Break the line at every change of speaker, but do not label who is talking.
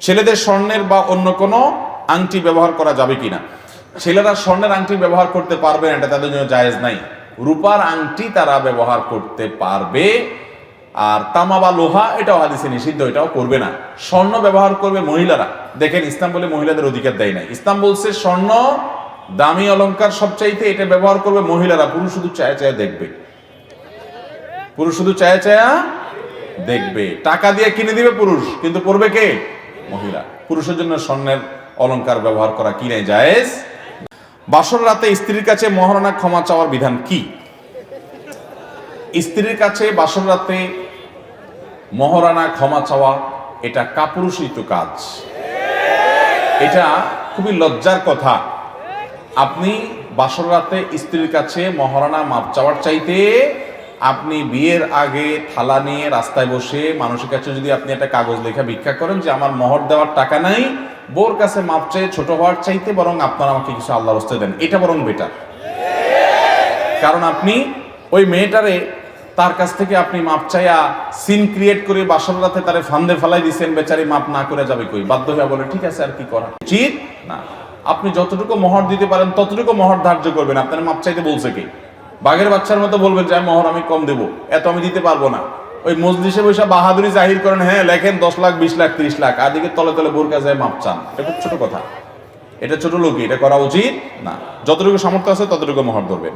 ছেলেদের স্বর্ণের বা অন্য কোনো আংটি ব্যবহার করা যাবে কিনা? ছেলেরা স্বর্ণের আংটি ব্যবহার করতে পারবে না, এটা তাদের জন্য জায়েজ নাই। রূপার আংটি তারা ব্যবহার করতে পারবে, আর তামা বা লোহা এটাও হাদিসে নিষিদ্ধ, এটাও করবে না। স্বর্ণ ব্যবহার করবে মহিলারা। দেখেন, ইসলাম বলে মহিলাদের অধিকার দেয় নাই। ইসলাম বলছে স্বর্ণ দামি অলংকার সবচাইতে, এটা ব্যবহার করবে মহিলারা। পুরুষ শুধু চায়া চায়া দেখবে, পুরুষ শুধু চায়া চায়া দেখবে। টাকা দিয়ে কিনে দিবে পুরুষ, কিন্তু পরবে কে? মহিলা। পুরুষের জন্য স্বর্ণের অলংকার ব্যবহার করা কি নাই? জায়েজ। বাসর রাতে স্ত্রীর কাছে মহারণা ক্ষমা চাওয়ার বিধান কি? স্ত্রীর কাছে বাসর রাতে মহারণা ক্ষমা চাওয়া এটা কাপুরুষিত কাজ। এটা খুবই লজ্জার কথা। আপনি বাসর রাতে স্ত্রীর কাছে মহারণা মাপ চাওয়ার চাইতে আপনি বিয়ের আগে থালা নিয়ে রাস্তায় বসে মানুষের কাছে যদি আপনি একটা কাগজ লেখা ভিক্ষা করেন যে আমার মোহর দেওয়ার টাকা নাই, বোর কাছে মাপ চেয়ে ছোট হওয়ার চাইতে বরং আপনারা আমাকে কিছু আল্লাহর রাস্তায় দেন, এটা বরং বেটার। কারণ আপনি ওই মেয়েটারে তার কাছ থেকে আপনি মাপ চাইয়া সিন ক্রিয়েট করে বাসর রাতে তারে ফান্দে ফেলাই দিচ্ছেন, বেচারি মাপ না করে যাবে কই? বাধ্য হয়ে বলে ঠিক আছে, আর কি করা উচিত না। আপনি যতটুকু মোহর দিতে পারেন ততটুকু মোহর ধার্য করবেন। আপনার মাপ চাইতে বলছে কি? বাঘের বাচ্চার মতো বলবেন যে মোহর আমি কম দেবো, এত আমি দিতে পারবো না। ওই মজলিসে বসে বাহাদুরি জাহির করেন, হ্যাঁ লেখেন 10 লাখ 20 লাখ 30 লাখ, আর দিকে তলে তলে বোর কাছে মাপ চান। এটা খুব ছোট কথা, এটা ছোট লোকই, এটা করা উচিত না। যতটুকু সামর্থ্য আছে ততটুকু মোহর ধরবেন।